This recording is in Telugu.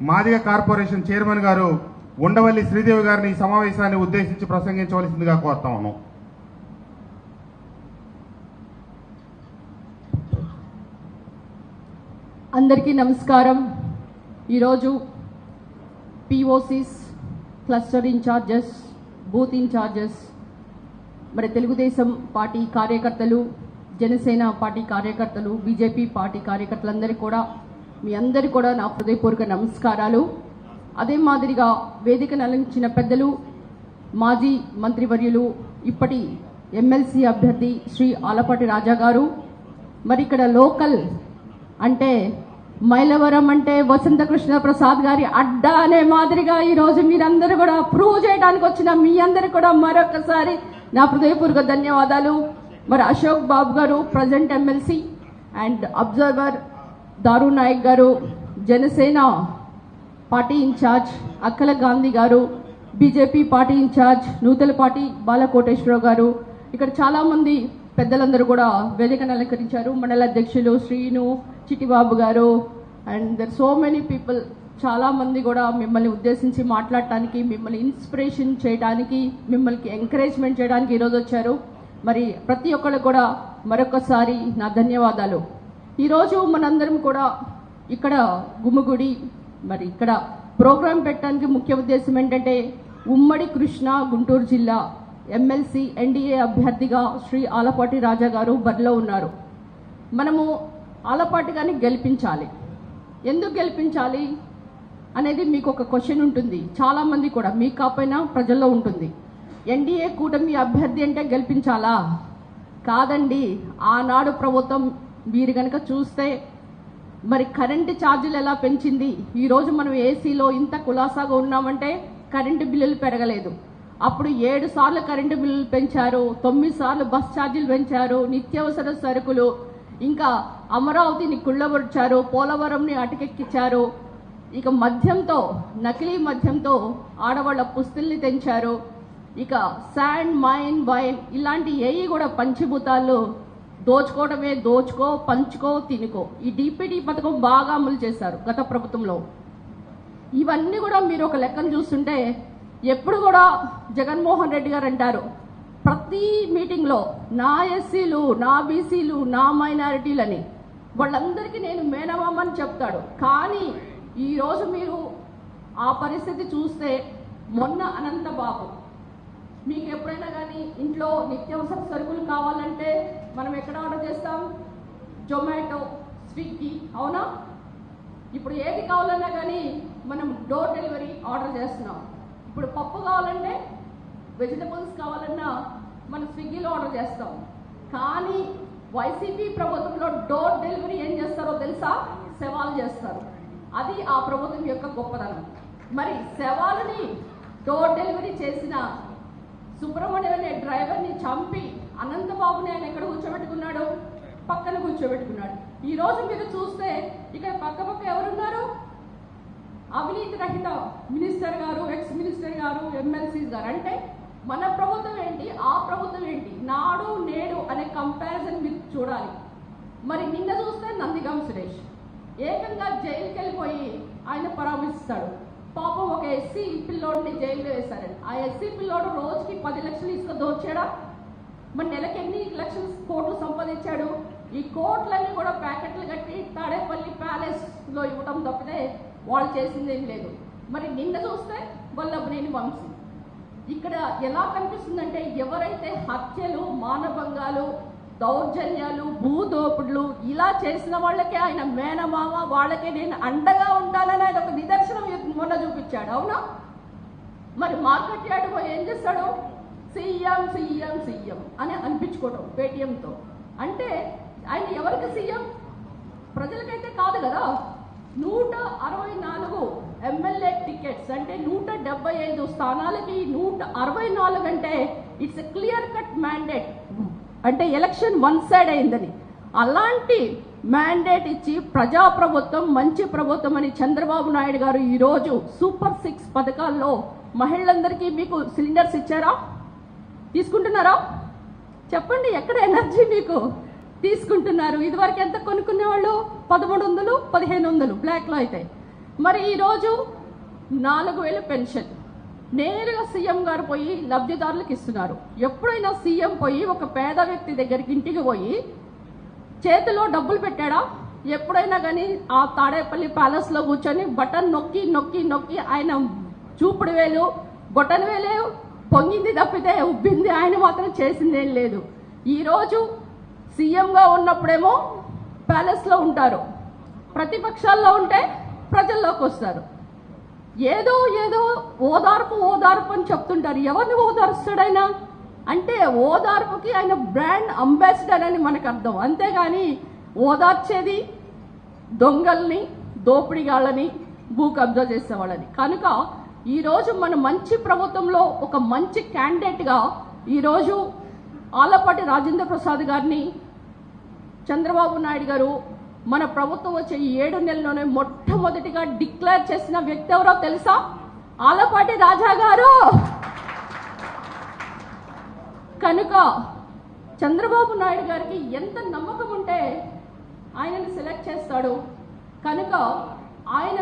మాదిగ కార్పొరేషన్ చైర్మన్ గారు ఉండవల్లి శ్రీదేవి గారిని ఈ సమావేశాన్ని ఉద్దేశించి ప్రసంగించవలసిందిగా కోరుతాము. అందరికీ నమస్కారం. ఈరోజు పిఓసిస్, క్లస్టర్ ఇన్ఛార్జెస్, బూత్ ఇన్ఛార్జెస్, మరి తెలుగుదేశం పార్టీ కార్యకర్తలు, జనసేన పార్టీ కార్యకర్తలు, బీజేపీ పార్టీ కార్యకర్తలందరికీ కూడా మీ అందరికీ కూడా నా హృదయపూర్వక నమస్కారాలు. అదే మాదిరిగా వేదికను అలంకరించిన పెద్దలు, మాజీ మంత్రివర్యులు, ఇప్పటి ఎమ్మెల్సీ అభ్యర్థి శ్రీ ఆలపాటి రాజా గారు, మరి ఇక్కడ లోకల్ అంటే మైలవరం అంటే వసంతకృష్ణ ప్రసాద్ గారి అడ్డా అనే మాదిరిగా ఈరోజు మీరందరూ కూడా ప్రూవ్ చేయడానికి వచ్చిన మీ అందరికీ కూడా మరొకసారి నా హృదయపూర్వక ధన్యవాదాలు. మరి అశోక్ బాబు గారు ప్రజెంట్ ఎమ్మెల్సీ అండ్ అబ్జర్వర్, దారు నాయక్ గారు జనసేన పార్టీ ఇన్ఛార్జ్, అక్కల గాంధీ గారు BJP party incharge, Nuthalapati Balakoteswararao గారు, ఇక్కడ చాలా మంది పెద్దలందరూ కూడా వేదికను అలంకరించారు. మండల అధ్యక్షులు శ్రీను, చిట్టిబాబు గారు and there so many people, చాలా మంది కూడా మిమ్మల్ని ఉద్దేశించి మాట్లాడటానికి, మిమ్మల్ని ఇన్స్పిరేషన్ చేయడానికి, మిమ్మల్ని ఎంకరేజ్మెంట్ చేయడానికి ఈరోజు వచ్చారు. మరి ప్రతి ఒక్కళ్ళు కూడా మరొకసారి నా ధన్యవాదాలు. ఈరోజు మనందరం కూడా ఇక్కడ గుమ్మగుడి మరి ఇక్కడ ప్రోగ్రాం పెట్టడానికి ముఖ్య ఉద్దేశం ఏంటంటే ఉమ్మడి కృష్ణా గుంటూరు జిల్లా ఎమ్మెల్సీ ఎన్డీఏ అభ్యర్థిగా శ్రీ ఆలపాటి రాజా గారు బరిలో ఉన్నారు. మనము ఆలపాటి గారిని గెలిపించాలి. ఎందుకు గెలిపించాలి అనేది మీకు ఒక క్వశ్చన్ ఉంటుంది, చాలా మంది కూడా మీకు కాకపోయినా ప్రజల్లో ఉంటుంది. ఎన్డీఏ కూటమి అభ్యర్థి అంటే గెలిపించాలా? కాదండి. ఆనాడు ప్రభుత్వం మీరు కనుక చూస్తే మరి కరెంటు ఛార్జీలు ఎలా పెంచింది. ఈరోజు మనం ఏసీలో ఇంత కులాసాగా ఉన్నామంటే కరెంటు బిల్లులు పెరగలేదు. అప్పుడు 7 సార్లు కరెంటు బిల్లులు పెంచారు, 9 సార్లు బస్ ఛార్జీలు పెంచారు, నిత్యావసర సరుకులు, ఇంకా అమరావతిని కుళ్ళబొడ్చారు, పోలవరంని అటకెక్కించారు, ఇక మద్యంతో, నకిలీ మద్యంతో ఆడవాళ్ల పుస్తుల్ని తెంచారు, ఇక శాండ్, మైన్, వైన్ ఇలాంటి ఏవి కూడా పంచభూతాలు దోచుకోవడమే, దోచుకో, పంచుకో, తినుకో. ఈ డిపిటి పథకం బాగా అమలు చేశారు గత ప్రభుత్వంలో. ఇవన్నీ కూడా మీరు ఒక లెక్కను చూస్తుంటే ఎప్పుడు కూడా జగన్మోహన్ రెడ్డి గారు అంటారు ప్రతి మీటింగ్లో నా ఎస్సీలు, నా బీసీలు, నా మైనారిటీలని, వాళ్ళందరికీ నేను మేనమామని చెప్తాడు. కానీ ఈరోజు మీరు ఆ పరిస్థితి చూస్తే, మొన్న అనంతబాబు, మీకు ఎప్పుడైనా కానీ ఇంట్లో నిత్యావసర సరుకులు కావాలంటే మనం ఎక్కడ ఆర్డర్ చేస్తాం? జొమాటో, స్విగ్గీ, అవునా? ఇప్పుడు ఏది కావాలన్నా కానీ మనం డోర్ డెలివరీ ఆర్డర్ చేస్తున్నాం. ఇప్పుడు పప్పు కావాలంటే, వెజిటబుల్స్ కావాలన్నా మనం స్విగ్గీలో ఆర్డర్ చేస్తాం. కానీ వైసీపీ ప్రభుత్వంలో డోర్ డెలివరీ ఏం చేస్తారో తెలుసా? శవాలు చేస్తారు. అది ఆ ప్రభుత్వం యొక్క గొప్పదనం. మరి శవాలని డోర్ డెలివరీ చేసిన సుబ్రహ్మణ్యం అనే డ్రైవర్ని చంపి అనంతబాబుని ఆయన ఎక్కడ కూర్చోబెట్టుకున్నాడు? పక్కన కూర్చోబెట్టుకున్నాడు. ఈ రోజు మీరు చూస్తే ఇక్కడ పక్క ఎవరున్నారు? అవినీతి రహిత మినిస్టర్ గారు, ఎక్స్ మినిస్టర్ గారు, ఎమ్మెల్సీస్ గారు. అంటే మన ప్రభుత్వం ఏంటి, ఆ ప్రభుత్వం ఏంటి, నాడు నేడు అనే కంపారిజన్ మీరు చూడాలి. మరి నిన్న చూస్తే నందిగాం సురేష్ ఏకంగా జైలుకి వెళ్ళిపోయి ఆయన పరామర్శిస్తాడు. పాపం ఒక ఎస్సీ పిల్లోడిని జైల్లో వేశారని. ఆ ఎస్సీ పిల్లోడు రోజుకి 10 లక్షలు ఇసుక దోచాడా? మరి నెలకి ఎన్ని లక్షలు కోట్లు సంపాదించాడు? ఈ కోట్లన్నీ కూడా ప్యాకెట్లు కట్టి తాడేపల్లి ప్యాలెస్ లో ఇవ్వడం తప్పితే వాళ్ళు చేసింది ఏం లేదు. మరి నిన్న చూస్తే వల్లభనేని వంశీ. ఇక్కడ ఎలా కనిపిస్తుందంటే ఎవరైతే హత్యలు, మానభంగాలు, దౌర్జన్యాలు, భూదోపుడులు ఇలా చేసిన వాళ్ళకే ఆయన మేనమామ, వాళ్ళకే నేను అండగా ఉండాలని ఆయన ఒక నిదర్శనం మొన్న చూపించాడు, అవునా? మరి మార్కెట్ యార్డ్ పోయి ఏం చేస్తాడు? సీఎం సీఎం సీఎం అని అనిపించుకోవడం పేటీఎంతో. అంటే ఆయన ఎవరికి సీఎం? ప్రజలకైతే కాదు కదా. 164 ఎమ్మెల్యే టికెట్స్ అంటే 175 స్థానాలకి 164 అంటే it's a clear cut mandate. అంటే ఎలక్షన్ వన్ సైడ్ అయిందని. అలాంటి మ్యాండేట్ ఇచ్చి ప్రజాప్రభుత్వం, మంచి ప్రభుత్వం అని చంద్రబాబు నాయుడు గారు ఈరోజు సూపర్ 6 పథకాల్లో మహిళలందరికీ మీకు సిలిండర్స్ ఇచ్చారా? తీసుకుంటున్నారా? చెప్పండి, ఎక్కడ ఎనర్జీ మీకు? తీసుకుంటున్నారు. ఇదివరకు ఎంత కొనుక్కునేవాళ్ళు? 1100, 1500 బ్లాక్లో అయితే. మరి ఈరోజు 4,000 పెన్షన్ నేరుగా సీఎం గారు పోయి లబ్ధిదారులకు ఇస్తున్నారు. ఎప్పుడైనా సీఎం పోయి ఒక పేద వ్యక్తి దగ్గరికి ఇంటికి పోయి చేతిలో డబ్బులు పెట్టాడా? ఎప్పుడైనా కానీ ఆ తాడేపల్లి ప్యాలెస్లో కూర్చొని బటన్ నొక్కి నొక్కి నొక్కి ఆయన చూపుడు వేలు బొటన్ వేలే పొంగింది తప్పితే ఉబ్బింది ఆయన మాత్రం చేసిందేం లేదు. ఈరోజు సీఎంగా ఉన్నప్పుడేమో ప్యాలెస్లో ఉంటారు, ప్రతిపక్షాల్లో ఉంటే ప్రజల్లోకి వస్తారు. ఏదో ఏదో ఓదార్పు ఓదార్పు అని చెప్తుంటారు. ఎవరిని ఓదార్స్తాడు ఆయన అంటే ఓదార్పుకి ఆయన బ్రాండ్ అంబాసిడర్ అని మనకు అర్థం. అంతేగాని ఓదార్చేది దొంగల్ని, దోపిడిగాళ్ళని, భూ కబ్జా చేసేవాళ్ళని. కనుక ఈరోజు మన మంచి ప్రభుత్వంలో ఒక మంచి క్యాండిడేట్గా ఈరోజు ఆలపాటి రాజేంద్ర ప్రసాద్ గారిని చంద్రబాబు నాయుడు గారు మన ప్రభుత్వం వచ్చే 7 నెలల్లోనే మొట్టమొదటిగా డిక్లేర్ చేసిన వ్యక్తి ఎవరో తెలుసా? ఆలపాటి రాజా గారు. కనుక చంద్రబాబు నాయుడు గారికి ఎంత నమ్మకం ఉంటే ఆయనను సెలెక్ట్ చేస్తాడు. కనుక ఆయన